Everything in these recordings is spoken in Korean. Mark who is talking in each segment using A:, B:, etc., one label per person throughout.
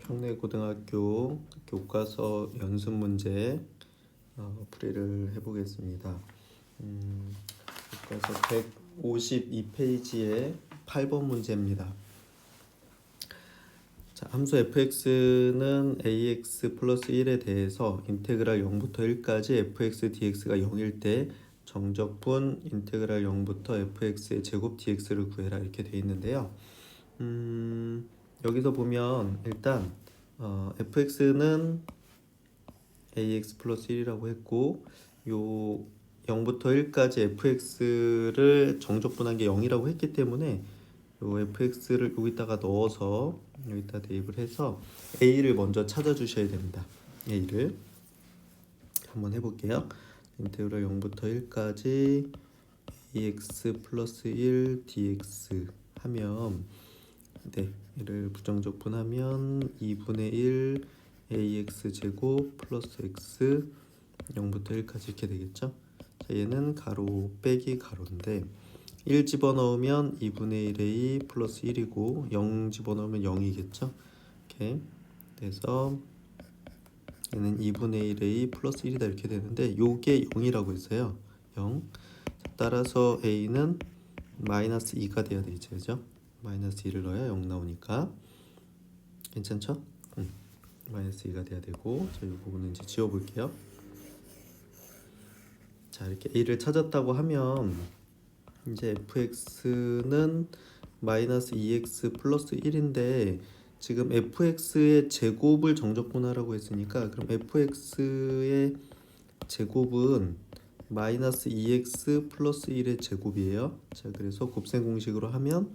A: 평내고등학교 교과서 연습 문제 풀이를 해보겠습니다. 교과서 152페이지의 8번 문제입니다. 자, 함수 fx는 ax 플러스 1에 대해서 인테그랄 0부터 1까지 fx dx가 0일 때 정적분 인테그랄 0부터 fx의 제곱 dx를 구해라 이렇게 되어 있는데요. 여기서 보면 일단 fx는 ax 플러스 1이라고 했고 요 0부터 1까지 fx를 정적분한 게 0이라고 했기 때문에 요 fx를 여기다가 넣어서 여기다 대입을 해서 a를 먼저 찾아주셔야 됩니다. a를 한번 해볼게요. 인테그랄 0부터 1까지 ax 플러스 1 dx 하면 얘를 부정적분하면 2분의 1 ax 제곱 플러스 x 0부터 1까지 이렇게 되겠죠. 자, 얘는 가로 빼기 가로인데 1 집어넣으면 2분의 1a 플러스 1이고 0 집어넣으면 0이겠죠. 이렇게 그래서 얘는 2분의 1a 플러스 1이다 이렇게 되는데 요게 0이라고 했어요. 0. 자, 따라서 a는 마이너스 2가 돼야 되죠. 그죠? 마이너스 2를 넣어야 0 나오니까 괜찮죠? 마이너스 2가 돼야 되고 자, 이 부분은 이제 지워볼게요. 자, 이렇게 a를 찾았다고 하면 이제 fx는 마이너스 2x 플러스 1인데 지금 fx의 제곱을 정적분하라고 했으니까 그럼 fx의 제곱은 마이너스 2x 플러스 1의 제곱이에요. 자, 그래서 곱셈 공식으로 하면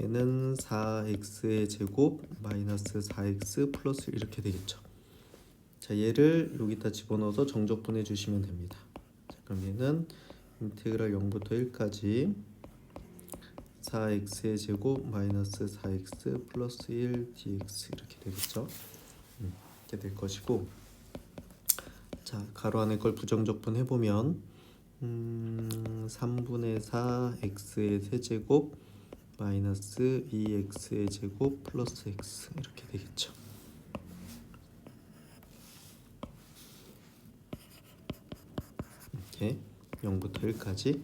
A: 얘는 4x의 제곱 마이너스 4x 플러스 1 이렇게 되겠죠. 자, 얘를 여기다 집어넣어서 정적분해 주시면 됩니다. 자, 그럼 얘는 인테그랄 0부터 1까지 4x의 제곱 마이너스 4x 플러스 1 dx 이렇게 되겠죠. 이렇게 될 것이고 자, 가로 안에 걸 부정적분 해보면 3분의 4 x의 세제곱 마이너스 2x의 제곱 플러스 x 이렇게 되겠죠. 이렇게 0부터 1까지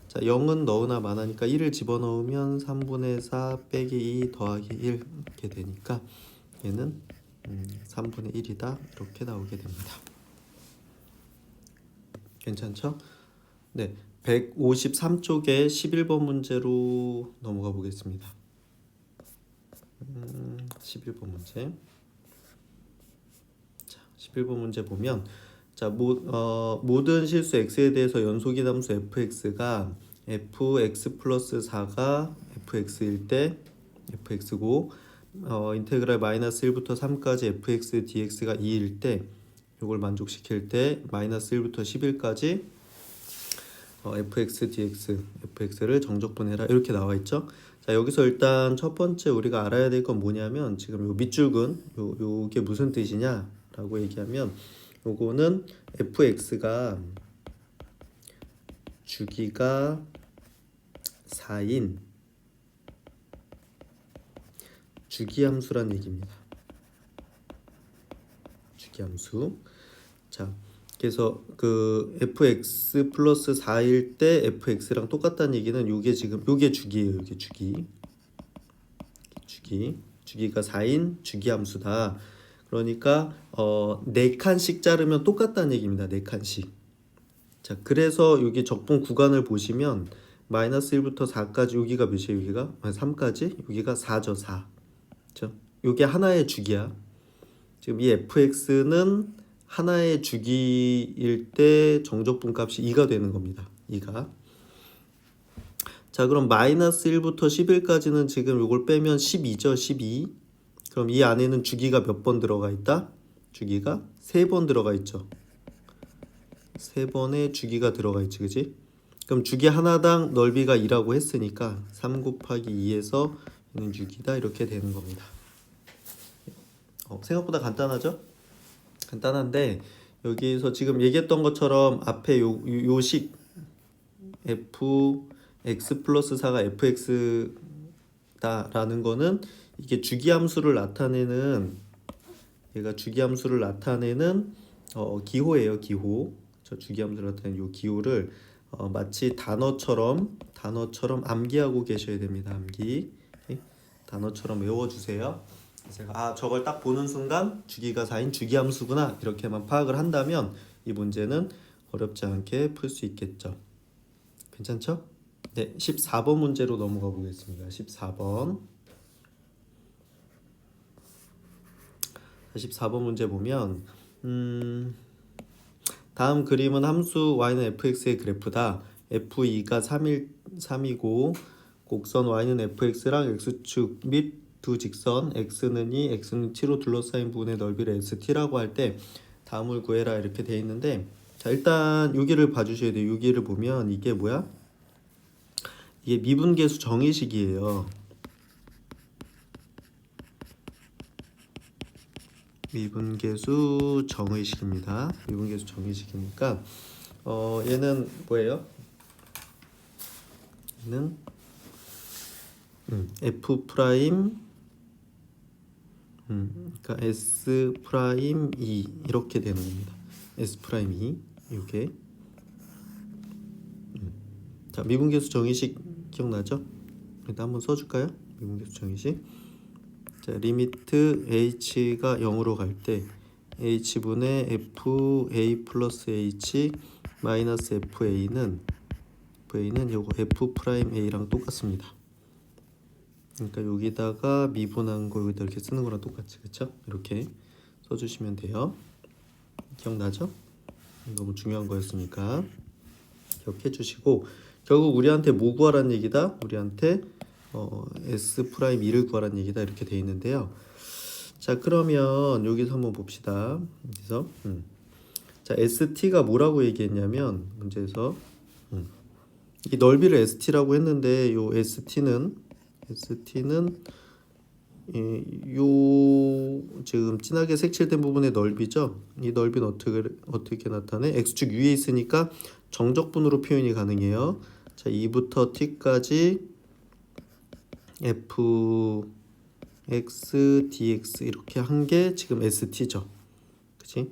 A: 자, 0은 너우나 많으니까 1을 집어넣으면 3분의 4 빼기 2 더하기 1 이렇게 되니까 얘는 3분의 1이다 이렇게 나오게 됩니다. 괜찮죠? 네, 153쪽에 11번 문제로 넘어가 보겠습니다. 11번 문제. 자, 11번 문제 보면 자, 모든 실수 x에 대해서 연속이 함수 fx가 fx 플러스 4가 fx일 때 fx고 인테그랄 마이너스 1부터 3까지 fx dx가 2일 때 이걸 만족시킬 때 마이너스 1부터 11까지 fx dx fx를 정적분해라 이렇게 나와 있죠. 자, 여기서 일단 첫 번째 우리가 알아야 될 건 뭐냐면 지금 요 밑줄근 요게 무슨 뜻이냐라고 얘기하면 요거는 fx가 주기가 4인 주기함수란 얘기입니다. 주기함수. 자, 그래서 그 fx 플러스 4일 때 fx랑 똑같다는 얘기는 요게 지금 요게 주기예요. 요게 주기가 4인 주기함수다. 그러니까 4칸씩 자르면 똑같다는 얘기입니다. 4칸씩. 자, 그래서 여기 적분 구간을 보시면 마이너스 1부터 4까지 여기가 몇이에요? 여기가 3까지 여기가 4죠. 4. 그렇죠? 요게 하나의 주기야. 지금 이 fx는 하나의 주기일 때 정적분 값이 2가 되는 겁니다. 2가. 자, 그럼 마이너스 1부터 11까지는 지금 요걸 빼면 12죠. 12. 그럼 이 안에는 주기가 몇 번 들어가 있다? 주기가 3번 들어가 있죠. 3번의 주기가 들어가 있지, 그지? 그럼 주기 하나당 넓이가 2라고 했으니까 3 곱하기 2에서 얘는 6이다 이렇게 되는 겁니다. 생각보다 간단하죠? 간단한데 여기서 지금 얘기했던 것처럼 앞에 요식 fx 플러스 4가 fx다라는 거는 이게 주기함수를 나타내는 얘가 주기함수를 나타내는 기호예요. 기호. 저 주기함수를 나타내는 요 기호를 마치 단어처럼 암기하고 계셔야 됩니다. 암기. 오케이? 단어처럼 외워주세요. 제가 저걸 딱 보는 순간 주기가 4인 주기함수구나 이렇게만 파악을 한다면 이 문제는 어렵지 않게 풀 수 있겠죠. 괜찮죠? 네, 14번 문제로 넘어가 보겠습니다. 14번. 14번 문제 보면 다음 그림은 함수 y는 fx의 그래프다. f2가 3이고 곡선 y는 fx랑 x축 및 두 직선 x는 2, x는 t로 둘러싸인 부분의 넓이를 st라고 할 때 다음을 구해라 이렇게 돼 있는데, 자 일단 여기를 봐주셔야 돼요. 여기를 보면 이게 뭐야? 이게 미분계수 정의식이에요. 미분계수 정의식입니다. 미분계수 정의식이니까 얘는 뭐예요? 얘는 f 프라임 그러니까 s 프라임 2 이렇게 되는 겁니다. s 프라임 2 이게 자 미분계수 정의식 기억나죠? 일단 한번 써줄까요? 미분계수 정의식. 자 리미트 h가 0으로 갈 때 h분의 fa 플러스 h 마이너스 fa는 요거 f 프라임 a랑 똑같습니다. 그러니까 여기다가 미분한 거 여기다 이렇게 쓰는 거랑 똑같이, 그렇죠? 이렇게 써주시면 돼요. 기억나죠? 너무 중요한 거였으니까 기억해 주시고, 결국 우리한테 뭐 구하라는 얘기다? 우리한테 s 프라임 2를 구하라는 얘기다 이렇게 돼 있는데요. 자 그러면 여기서 한번 봅시다. 그래서 자 st가 뭐라고 얘기했냐면 문제에서 이 넓이를 st라고 했는데 요 st는 요 지금 진하게 색칠된 부분의 넓이죠. 이 넓이는 어떻게 나타내? x축 위에 있으니까 정적분으로 표현이 가능해요. 자 2부터 t까지 f x dx 이렇게 한 게 지금 st죠. 그치?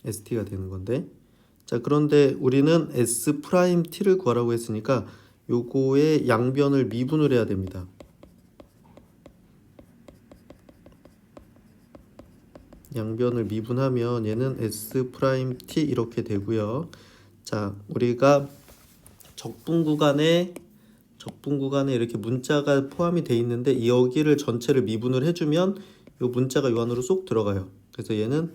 A: st가 되는 건데, 자 그런데 우리는 s 프라임 t를 구하라고 했으니까 요거의 양변을 미분을 해야 됩니다. 양변을 미분하면 얘는 s 프라임 t 이렇게 되고요. 자 우리가 적분 구간에 이렇게 문자가 포함이 돼 있는데 여기를 전체를 미분을 해주면 요 문자가 요 안으로 쏙 들어가요. 그래서 얘는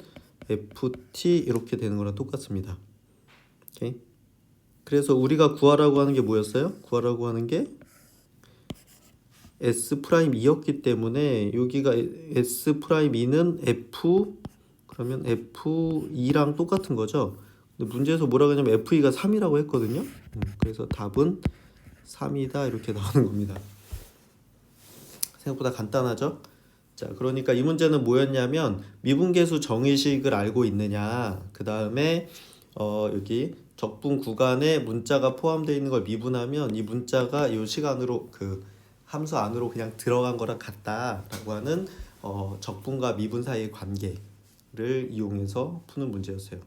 A: ft 이렇게 되는 거랑 똑같습니다. 오케이? 그래서 우리가 구하라고 하는 게 뭐였어요? 구하라고 하는 게 s 프라임 2였기 때문에 여기가 s 프라임 2는 f 그러면 f2랑 똑같은 거죠. 근데 문제에서 뭐라고 하냐면 f2가 3이라고 했거든요. 그래서 답은 3이다 이렇게 나오는 겁니다. 생각보다 간단하죠? 자 그러니까 이 문제는 뭐였냐면 미분계수 정의식을 알고 있느냐, 그 다음에 여기 적분 구간에 문자가 포함되어 있는 걸 미분하면 이 문자가 이 시간으로 그 함수 안으로 그냥 들어간 거랑 같다라고 하는 적분과 미분 사이의 관계를 이용해서 푸는 문제였어요.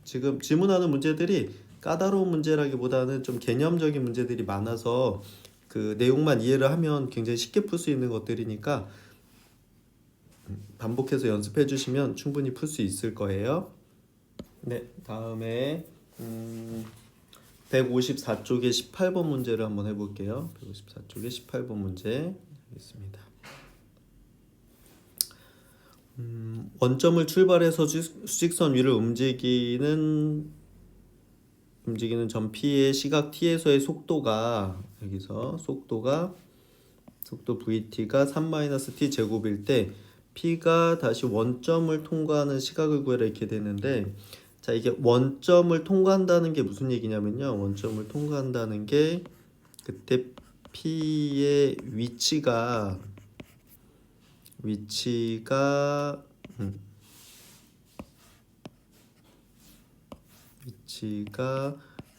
A: 지금 질문하는 문제들이 까다로운 문제라기보다는 좀 개념적인 문제들이 많아서 그 내용만 이해를 하면 굉장히 쉽게 풀 수 있는 것들이니까 반복해서 연습해 주시면 충분히 풀 수 있을 거예요. 네, 다음에 154쪽의 18번 문제를 한번 해볼게요. 154쪽의 18번 문제 하겠습니다. 원점을 출발해서 수직선 위를 움직이는 점 P의 시각 T에서의 속도가 여기서 속도 VT가 3-t 제곱일 때 P가 다시 원점을 통과하는 시각을 구해라 이렇게 되는데, 자 이게 원점을 통과한다는 게 무슨 얘기냐면요. 원점을 통과한다는 게 그때 P의 위치가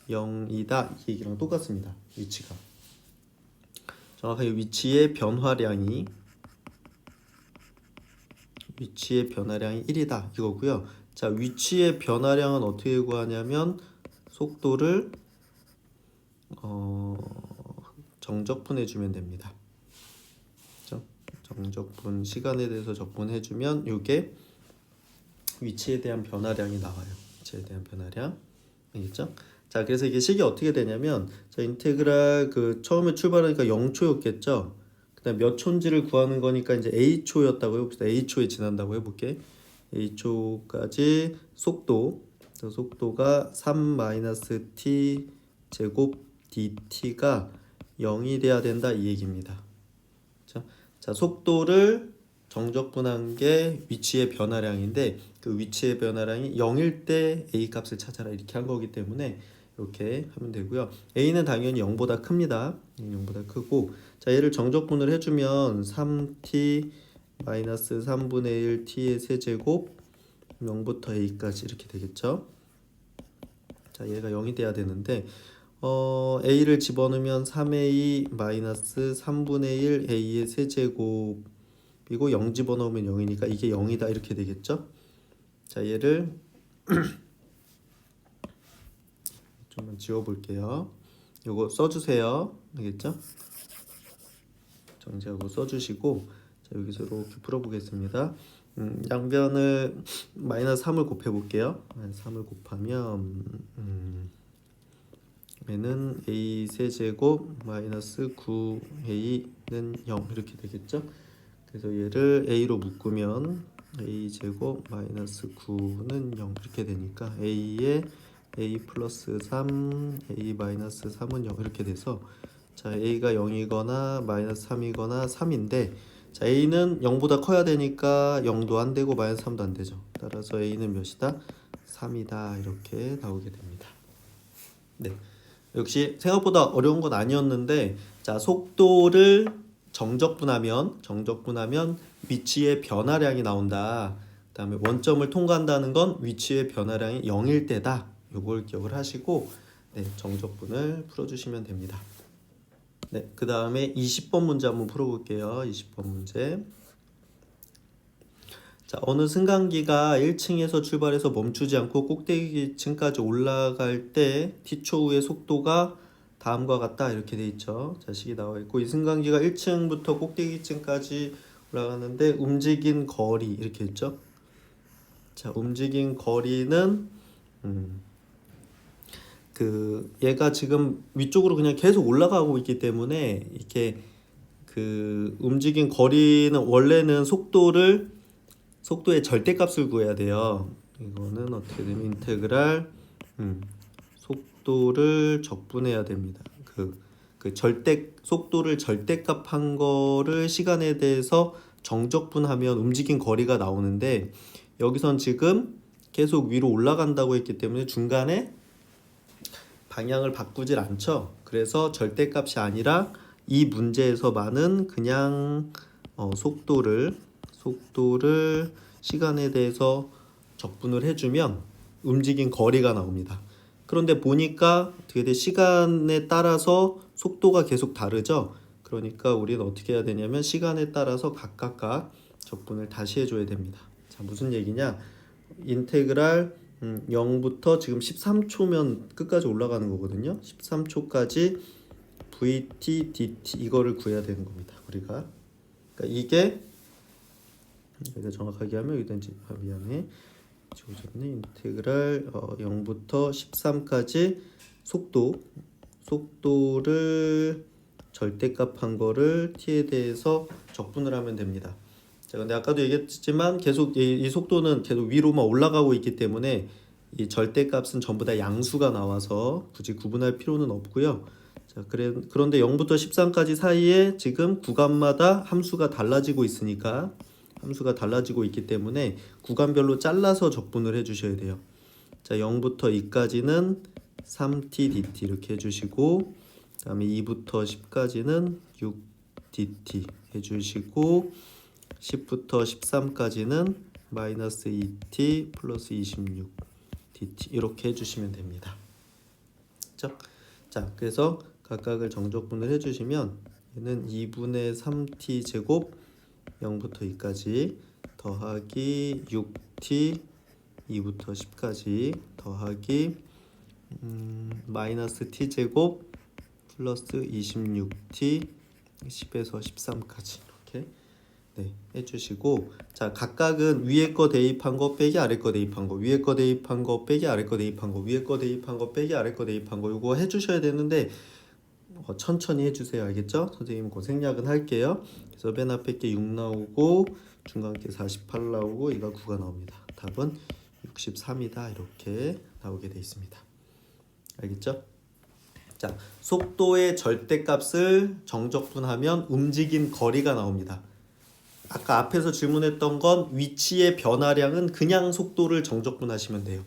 A: 0이다 이 얘기랑 똑같습니다. 위치가 정확하게 위치의 변화량이 위치의 변화량이 1이다 이거고요. 자, 위치의 변화량은 어떻게 구하냐면 속도를 정적분해 주면 됩니다. 그렇죠? 정적분 시간에 대해서 적분해 주면 이게 위치에 대한 변화량이 나와요. 위치에 대한 변화량. 알겠죠? 자, 그래서 이게 식이 어떻게 되냐면 자, 인테그랄 그 처음에 출발하니까 0초였겠죠. 그다음 몇 초인지를 구하는 거니까 이제 a초였다고 해봅시다. a초에 지난다고 해볼게. a초까지 속도. 속도가 3-t 제곱 dt가 0이 돼야 된다 이 얘기입니다. 자, 속도를 정적분한 게 위치의 변화량인데 그 위치의 변화량이 0일 때 a 값을 찾아라 이렇게 한 거기 때문에 이렇게 하면 되고요. a는 당연히 0보다 큽니다. 0보다 크고 자, 얘를 정적분을 해주면 3t 마이너스 3분의 1 t의 세제곱 0부터 a까지 이렇게 되겠죠. 자, 얘가 0이 돼야 되는데 a를 집어넣으면 3a 마이너스 3분의 1 a의 세제곱이고 0 집어넣으면 0이니까 이게 0이다 이렇게 되겠죠. 자, 얘를 좀만 지워볼게요. 요거 써주세요. 알겠죠? 정지하고 써주시고 자, 여기서 이렇게 풀어보겠습니다. 양변을 마이너스 3을 곱해볼게요. 3을 곱하면 얘는 a 세제곱 마이너스 9a는 0 이렇게 되겠죠. 그래서 얘를 a로 묶으면 a 제곱 마이너스 9는 0 이렇게 되니까 a에 a 플러스 3 a 마이너스 3은 0 이렇게 돼서 자, a가 0이거나 마이너스 3이거나 3인데 자, a는 0보다 커야 되니까 0도 안 되고 마이너스 3도 안 되죠. 따라서 a는 몇이다? 3이다 이렇게 나오게 됩니다. 네, 역시 생각보다 어려운 건 아니었는데 자, 속도를 정적분하면 위치의 변화량이 나온다. 그다음에 원점을 통과한다는 건 위치의 변화량이 0일 때다. 요걸 기억을 하시고 네, 정적분을 풀어주시면 됩니다. 네, 그 다음에 20번 문제 한번 풀어볼게요. 20번 문제. 자, 어느 승강기가 1층에서 출발해서 멈추지 않고 꼭대기층까지 올라갈 때 t초 후의 속도가 다음과 같다 이렇게 돼 있죠. 자, 식이 나와 있고 이 승강기가 1층부터 꼭대기층까지 올라가는데 움직인 거리 이렇게 있죠. 자, 움직인 거리는 얘가 지금 위쪽으로 그냥 계속 올라가고 있기 때문에 이렇게 그 움직인 거리는 원래는 속도의 절대값을 구해야 돼요. 이거는 어떻게 되면 인테그랄 속도를 적분해야 됩니다. 속도를 절대값 한 거를 시간에 대해서 정적분하면 움직인 거리가 나오는데 여기선 지금 계속 위로 올라간다고 했기 때문에 중간에 방향을 바꾸질 않죠. 그래서 절대값이 아니라 이 문제에서만은 그냥 속도를 시간에 대해서 적분을 해주면 움직인 거리가 나옵니다. 그런데 보니까 어떻게 돼? 시간에 따라서 속도가 계속 다르죠. 그러니까 우리는 어떻게 해야 되냐면 시간에 따라서 각각 적분을 다시 해줘야 됩니다. 자, 무슨 얘기냐? 인테그랄 0부터 지금 13초면 끝까지 올라가는 거거든요. 13초까지 vt dt 이거를 구해야 되는 겁니다. 우리가 그러니까 이게 정확하게 하면 여기다 이제 미안해 지워졌네. 인테그랄 0부터 13까지 속도를 절대값 한 거를 t에 대해서 적분을 하면 됩니다. 자, 근데 아까도 얘기했지만 계속 이 속도는 계속 위로만 올라가고 있기 때문에 이 절대값은 전부 다 양수가 나와서 굳이 구분할 필요는 없고요. 자, 그런데 0부터 13까지 사이에 지금 구간마다 함수가 달라지고 있으니까 함수가 달라지고 있기 때문에 구간별로 잘라서 적분을 해주셔야 돼요. 자, 0부터 2까지는 3t dt 이렇게 해주시고 그 다음에 2부터 10까지는 6dt 해주시고 10부터 13까지는 마이너스 2t 플러스 26 dt 이렇게 해주시면 됩니다. 자, 그래서 각각을 정적분을 해주시면 얘는 2분의 3t 제곱 0부터 2까지 더하기 6t 2부터 10까지 더하기 마이너스 t제곱 플러스 26t 10에서 13까지 이렇게 네, 해주시고, 자 각각은 위에 거 대입한 거 빼기 아래 거 대입한 거, 위에 거 대입한 거 빼기 아래 거 대입한 거, 위에 거 대입한 거 빼기 아래 거 대입한 거, 요거 해주셔야 되는데 천천히 해주세요. 알겠죠? 선생님 그 생략은 할게요. 그래서 맨 앞에 게 6 나오고 중간 게 48 나오고 이가 9가 나옵니다. 답은 63이다 이렇게 나오게 돼 있습니다. 알겠죠? 자, 속도의 절대값을 정적분하면 움직인 거리가 나옵니다. 아까 앞에서 질문했던 건 위치의 변화량은 그냥 속도를 정적분하시면 돼요.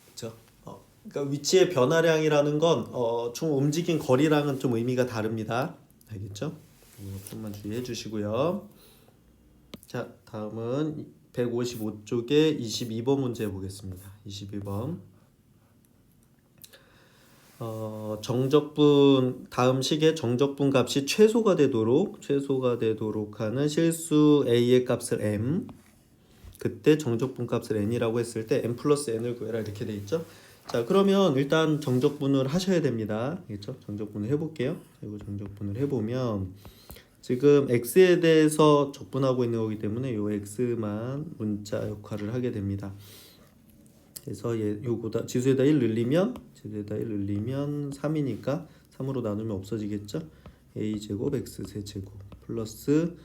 A: 그렇죠? 그러니까 위치의 변화량이라는 건 좀 움직인 거리랑은 좀 의미가 다릅니다. 알겠죠? 좀만 주의해 주시고요. 자, 다음은 155쪽에 22번 문제 보겠습니다. 22번. 정적분 다음 식의 정적분 값이 최소가 되도록 하는 실수 a의 값을 m, 그때 정적분 값을 n이라고 했을 때 m 플러스 n을 구해라 이렇게 돼 있죠. 자, 그러면 일단 정적분을 하셔야 됩니다. 알겠죠? 정적분을 해볼게요. 이거 정적분을 해보면 지금 x에 대해서 적분하고 있는 거기 때문에 요 x만 문자 역할을 하게 됩니다. 그래서 요거다 지수에다 1 늘리면 3이니까 3으로 나누면 없어지겠죠. a제곱 x세제곱 플러스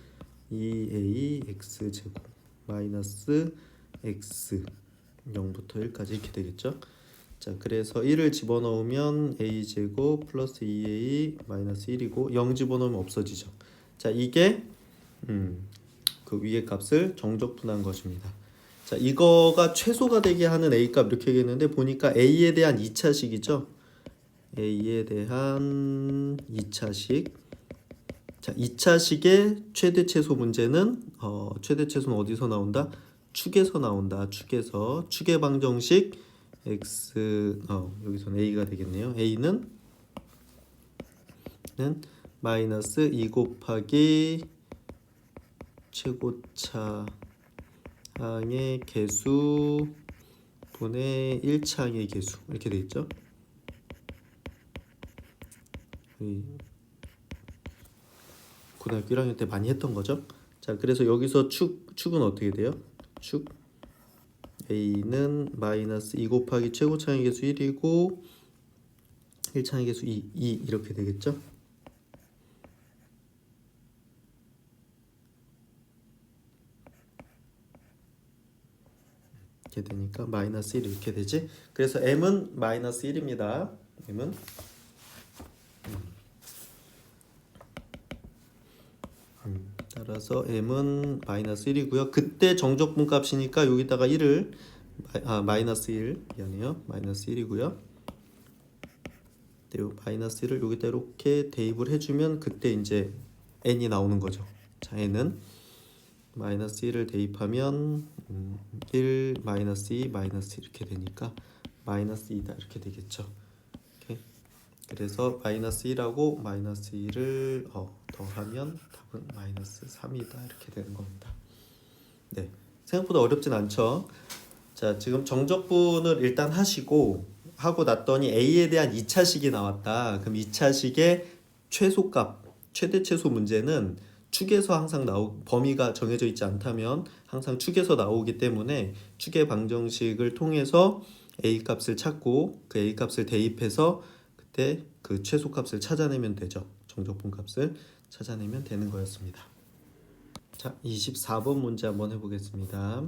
A: 2a x제곱 마이너스 x 0부터 1까지 이렇게 되겠죠. 자, 그래서 1을 집어넣으면 a제곱 플러스 2a 마이너스 1이고 0 집어넣으면 없어지죠. 자, 이게 그 위의 값을 정적분한 것입니다. 자, 이거가 최소가 되게 하는 a값 이렇게 얘기했는데 보니까 a에 대한 2차식이죠. a에 대한 2차식. 자, 2차식의 최대 최소 문제는 최대 최소는 어디서 나온다? 축에서 나온다. 축의 방정식 x 여기서는 a가 되겠네요. a는 마이너스 2 곱하기 최고차 항의 개수 분의 1차항의 개수 이렇게 돼 있죠. 고등학교 1학년 때 많이 했던 거죠. 자, 그래서 여기서 축은 어떻게 돼요? 축 a는 마이너스 2 곱하기 최고차항의 개수 1이고 1차항의 개수 2 이렇게 되겠죠. 이렇게 되니까 마이너스 1 이렇게 되지. 그래서 m은 마이너스 1입니다. m은 따라서 m은 마이너스 1이고요. 그때 정적분 값이니까 여기다가 1을 마이너스 1 미안해요. 마이너스 1이고요. 마이너스 1을 여기다 이렇게 대입을 해주면 그때 이제 n이 나오는 거죠. 자, n은 마이너스 1을 대입하면 1 마이너스 2 마이너스 이렇게 되니까 마이너스 2다 이렇게 되겠죠. 오케이. 그래서 마이너스 1하고 마이너스 2를 더하면 답은 마이너스 3이다 이렇게 되는 겁니다. 네, 생각보다 어렵진 않죠. 자, 지금 정적분을 일단 하고 났더니 a에 대한 2차식이 나왔다. 그럼 2차식의 최소값, 최대 최소 문제는 축에서 항상 범위가 정해져 있지 않다면 항상 축에서 나오기 때문에 축의 방정식을 통해서 a 값을 찾고 그 a 값을 대입해서 그때 그 최소값을 찾아내면 되죠. 정적분 값을 찾아내면 되는 거였습니다. 자, 24번 문제 한번 해보겠습니다.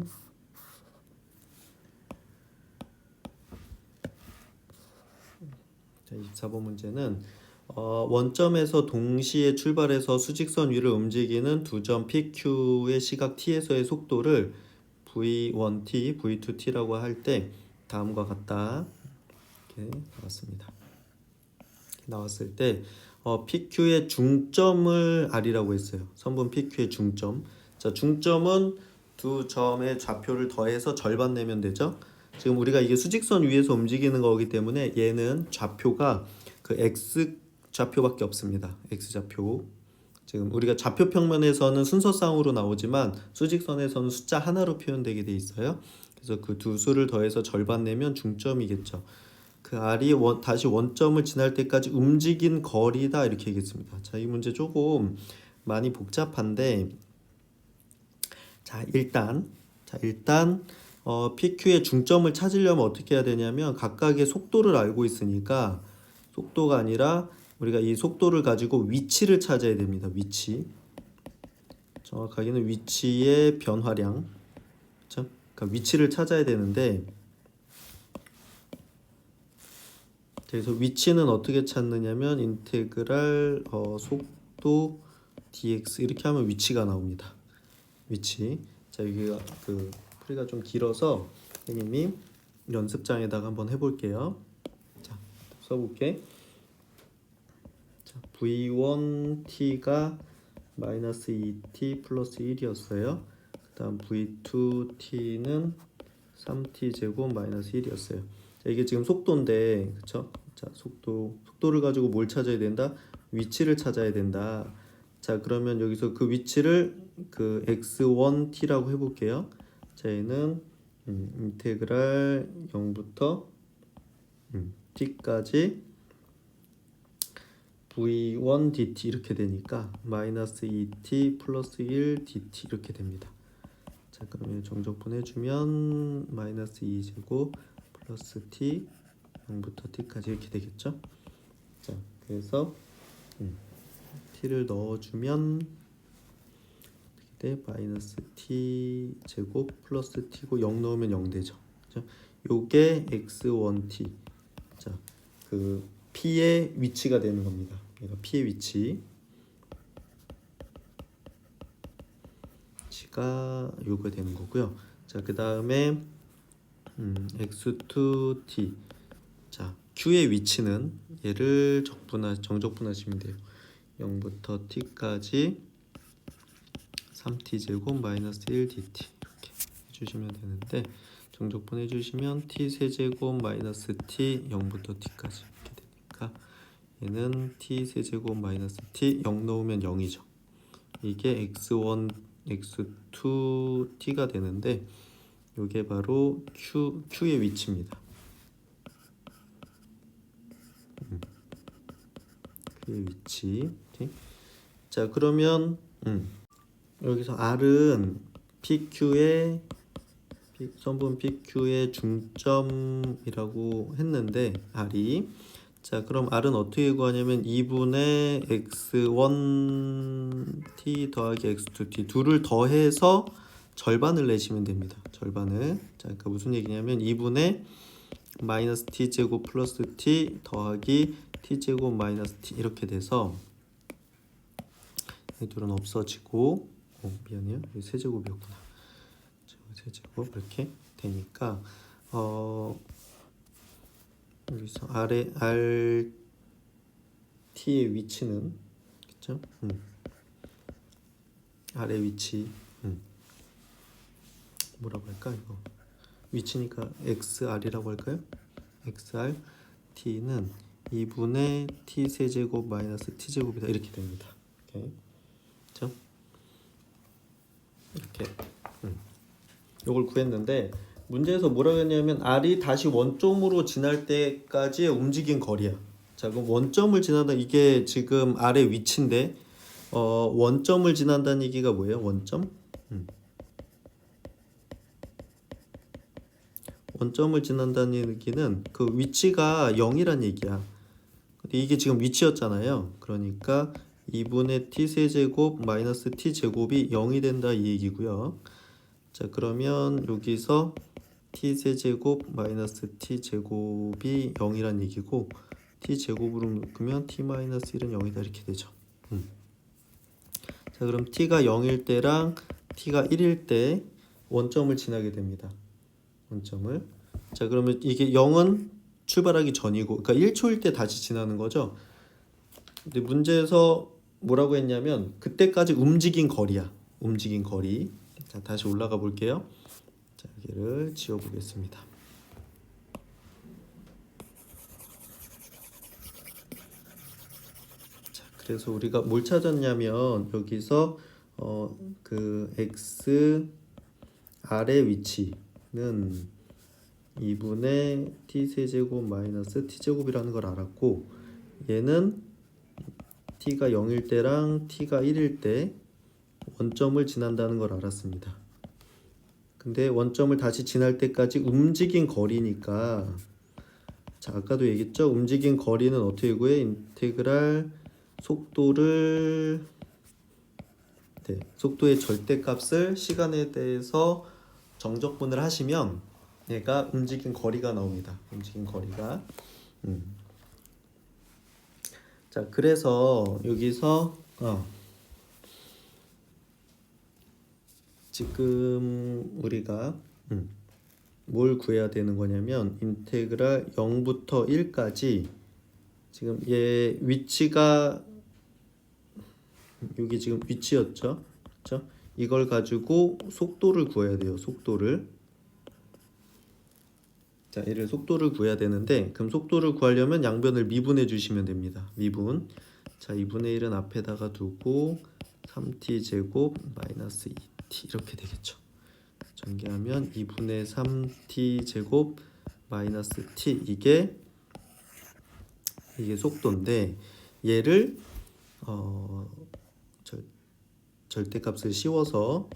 A: 자, 24번 문제는 원점에서 동시에 출발해서 수직선 위를 움직이는 두 점 PQ의 시각 t에서의 속도를 v1t, v2t라고 할 때 다음과 같다. 이렇게 나왔습니다. 나왔을 때 PQ의 중점을 R이라고 했어요. 선분 PQ의 중점. 자, 중점은 두 점의 좌표를 더해서 절반 내면 되죠. 지금 우리가 이게 수직선 위에서 움직이는 거기 때문에 얘는 좌표가 그 x 좌표밖에 없습니다. x 좌표. 지금 우리가 좌표 평면에서는 순서상으로 나오지만 수직선에서는 숫자 하나로 표현되게 돼 있어요. 그래서 그 두 수를 더해서 절반 내면 중점이겠죠. 그 R이 다시 원점을 지날 때까지 움직인 거리다 이렇게 얘기했습니다. 자, 이 문제 조금 많이 복잡한데 일단 PQ의 중점을 찾으려면 어떻게 해야 되냐면 각각의 속도를 알고 있으니까 속도가 아니라 우리가 이 속도를 가지고 위치를 찾아야 됩니다. 위치. 정확하게는 위치의 변화량. 그렇죠? 그러니까 위치를 찾아야 되는데 그래서 위치는 어떻게 찾느냐면 인테그랄 속도 dx 이렇게 하면 위치가 나옵니다. 위치. 자, 여기가 그 풀이가 좀 길어서 선생님이 연습장에다가 한번 해볼게요. 자, 써볼게. 자, v1t가 마이너스 2t 플러스 1이었어요. 그 다음 v2t는 3t 제곱 마이너스 1이었어요. 자, 이게 지금 속도인데, 그쵸? 자, 속도를 가지고 뭘 찾아야 된다? 위치를 찾아야 된다. 자, 그러면 여기서 그 위치를 그 x1t라고 해볼게요. 자, 얘는 인테그랄 0부터 t까지 v1 dt 이렇게 되니까 마이너스 2t 플러스 1 dt 이렇게 됩니다. 자, 그러면 정적분 해주면 마이너스 2제곱 플러스 t 0부터 t까지 이렇게 되겠죠. 자, 그래서 t를 넣어주면 어떻게 돼? 마이너스 t 제곱 플러스 t고 0 넣으면 0 되죠. 그렇죠? 요게 x1t. 자, 그 p의 위치가 되는 겁니다. 얘가 p의 위치가 요거 되는 거고요. 자, 그 다음에 x2t. 자, q의 위치는 얘를 정적분하시면 돼요. 0부터 t까지 3t 제곱 마이너스 1 dt 이렇게 해주시면 되는데 정적분 해주시면 t 세제곱 마이너스 t 0부터 t까지 이렇게 되니까 얘는 t 세제곱 마이너스 t 0 넣으면 0이죠. 이게 x1, x2t가 되는데 이게 바로 q의 위치입니다. q의 위치. 오케이. 자, 그러면 여기서 R은 선분 PQ의 중점이라고 했는데 R이 자, 그럼 R은 어떻게 구하냐면 2분의 x1t 더하기 x2t 둘을 더해서 절반을 내시면 됩니다. 절반을. 자, 그러니까 무슨 얘기냐면 2분의 마이너스 t제곱 플러스 t 더하기 t제곱 마이너스 t 이렇게 돼서 이 둘은 없어지고 미안해요. 여기 세제곱이었구나. 세제곱 이렇게 되니까 여기서 RT의 위치는 그쵸? R의 위치 뭐라고 할까 이거 위치니까 XR이라고 할까요? XR T는 2분의 T 세제곱 마이너스 T제곱이다 이렇게 됩니다. 오케이. 그쵸? 이렇게 요걸 구했는데 문제에서 뭐라고 했냐면 R이 다시 원점으로 지날 때까지의 움직인 거리야. 자, 그럼 원점을 지나다 이게 지금 R의 위치인데 원점을 지난다는 얘기가 뭐예요? 원점? 원점을 지난다는 얘기는 그 위치가 0이란 얘기야. 근데 이게 지금 위치였잖아요. 그러니까 2분의 t 세제곱 마이너스 t 제곱이 0이 된다 이 얘기고요. 자, 그러면 여기서 t 세제곱 마이너스 t 제곱이 0이란 얘기고 t 제곱으로 묶으면 t 마이너스 1은 0이다 이렇게 되죠. 자, 그럼 t가 0일 때랑 t가 1일 때 원점을 지나게 됩니다. 원점을. 자, 그러면 이게 0은 출발하기 전이고 그러니까 1초일 때 다시 지나는 거죠. 근데 문제에서 뭐라고 했냐면 그때까지 움직인 거리야. 움직인 거리. 자, 다시 올라가 볼게요. 자, 여기를 지워 보겠습니다. 자, 그래서 우리가 뭘 찾았냐면 여기서 그 x r의 위치는 2분의 t세제곱 마이너스 t제곱이라는 걸 알았고, 얘는 t가 0일 때랑 t가 1일 때 원점을 지난다는 걸 알았습니다. 근데 원점을 다시 지날 때까지 움직인 거리니까, 자, 아까도 얘기했죠? 움직인 거리는 어떻게 구해? 인테그랄 속도를, 네, 속도의 절대값을 시간에 대해서 정적분을 하시면 얘가 움직인 거리가 나옵니다. 움직인 거리가. 자, 그래서 여기서 지금 우리가 뭘 구해야 되는 거냐면 인테그랄 0부터 1까지 지금 얘 위치가 여기 지금 위치였죠. 그렇죠? 이걸 가지고 속도를 구해야 돼요. 속도를. 자, 얘를 속도를 구해야 되는데, 그럼 속도를 구하려면 양변을 미분해 주시면 됩니다. 미분. 자, 2분의 1은 앞에다가 두고 3t 제곱 마이너스 2t 이렇게 되겠죠. 전개하면 2분의 3t 제곱 마이너스 t, 이게 속도인데, 얘를 절대값을 씌워서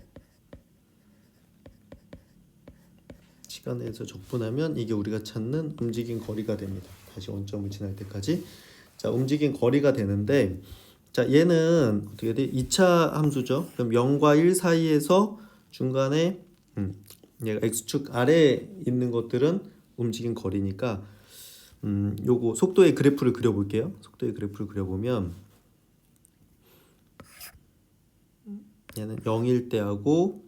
A: 시간에서 적분하면 이게 우리가 찾는 움직인 거리가 됩니다. 다시 원점을 지날 때까지. 자, 움직인 거리가 되는데, 자, 얘는 어떻게 돼? 2차 함수죠. 그럼 0과 1 사이에서 중간에 얘가 x축 아래에 있는 것들은 움직인 거리니까, 요거 속도의 그래프를 그려볼게요. 속도의 그래프를 그려보면 얘는 0일 때하고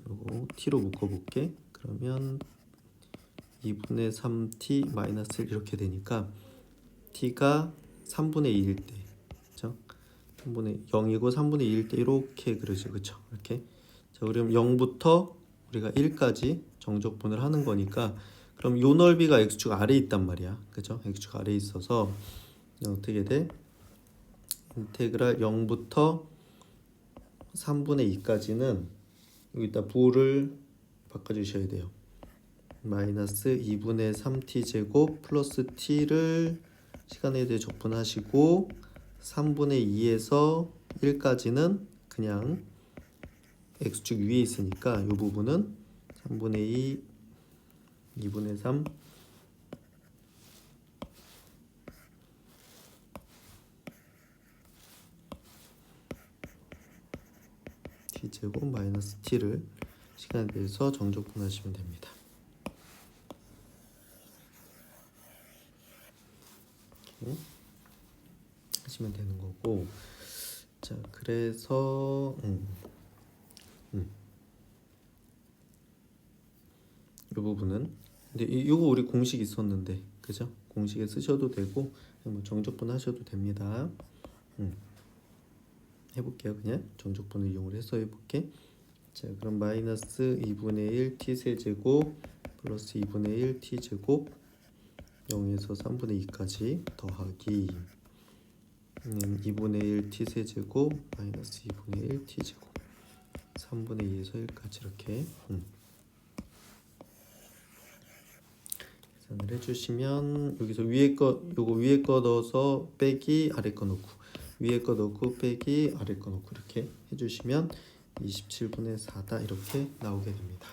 A: 그리고 t로 묶어볼게. 그러면 2분의 3t 마이너스 1 이렇게 되니까 t가 3분의 2일 때, 그렇죠? 3분의 0이고 3분의 2일 때 이렇게 그려져, 그렇죠? 이렇게. 자, 그럼 0부터 우리가 1까지 정적분을 하는 거니까, 그럼 요 넓이가 x축 아래에 있단 말이야, 그렇죠? x축 아래에 있어서 어떻게 돼? 인테그랄 0부터 3분의 2까지는 여기다 부호를 바꿔주셔야 돼요. 마이너스 2분의 3t 제곱 플러스 t를 시간에 대해 적분하시고, 3분의 2에서 1까지는 그냥 x축 위에 있으니까 이 부분은 3분의 2, 2분의 3 t제곱 마이너스 t를 시간에 대해서 정적분하시면 됩니다. 이렇게 하시면 되는 거고, 자, 그래서 이 부분은, 근데 이거 우리 공식 있었는데, 그죠? 공식에 쓰셔도 되고 뭐 정적분 하셔도 됩니다. 해볼게요. 그냥 정적분을 이용을 해서 해볼게. 자, 그럼 마이너스 2분의 1 t 세제곱 플러스 2분의 1 t 제곱 0에서 3분의 2까지 더하기 2분의 1 t 세제곱 마이너스 2분의 1 t 제곱 3분의 2에서 1까지 이렇게 계산을 해주시면, 여기서 위에 거, 요거 위에 거 넣어서 빼기 아래 거 넣고, 위에 거 넣고 빼기 아래 거 넣고 이렇게 해주시면 27분의 4다 이렇게 나오게 됩니다.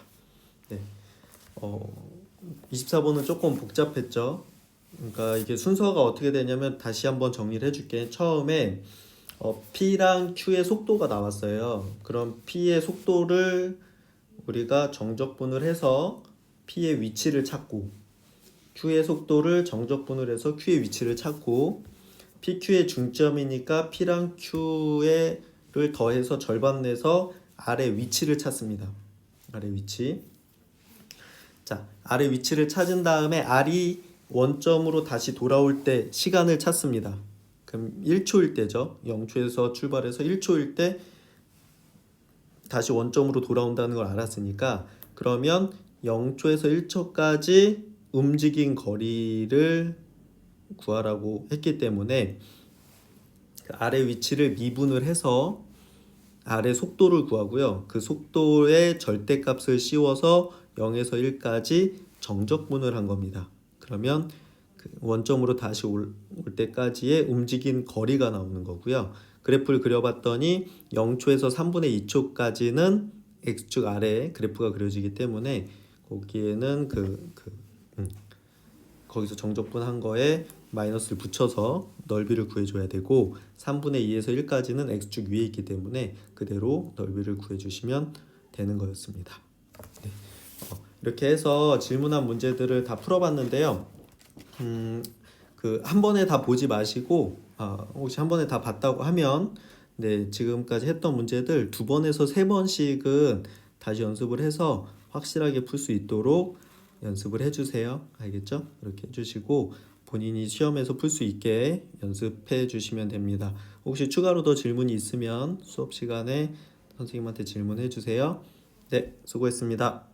A: 네. 24번은 조금 복잡했죠. 그러니까 이게 순서가 어떻게 되냐면, 다시 한번 정리를 해줄게. 처음에 P랑 Q의 속도가 나왔어요. 그럼 P의 속도를 우리가 정적분을 해서 P의 위치를 찾고, Q의 속도를 정적분을 해서 Q의 위치를 찾고, PQ의 중점이니까 P랑 Q를 더해서 절반 내서 아래 위치를 찾습니다. 아래 위치. 자, 아래 위치를 찾은 다음에 R이 원점으로 다시 돌아올 때 시간을 찾습니다. 그럼 1초일 때죠. 0초에서 출발해서 1초일 때 다시 원점으로 돌아온다는 걸 알았으니까, 그러면 0초에서 1초까지 움직인 거리를 구하라고 했기 때문에 그 아래 위치를 미분을 해서 아래 속도를 구하고요. 그 속도의 절대값을 씌워서 0에서 1까지 정적분을 한 겁니다. 그러면 그 원점으로 다시 올 때까지의 움직인 거리가 나오는 거고요. 그래프를 그려봤더니 0초에서 3분의 2초까지는 x축 아래에 그래프가 그려지기 때문에 거기에는 거기서 정적분한 거에 마이너스를 붙여서 넓이를 구해줘야 되고 3분의 2에서 1까지는 x축 위에 있기 때문에 그대로 넓이를 구해주시면 되는 거였습니다. 네. 이렇게 해서 질문한 문제들을 다 풀어봤는데요. 한 번에 다 보지 마시고 혹시 한 번에 다 봤다고 하면 네, 지금까지 했던 문제들 2번에서 3번씩은 다시 연습을 해서 확실하게 풀 수 있도록 연습을 해주세요. 알겠죠? 이렇게 해주시고 본인이 시험에서 풀 수 있게 연습해 주시면 됩니다. 혹시 추가로 더 질문이 있으면 수업 시간에 선생님한테 질문해 주세요. 네, 수고했습니다.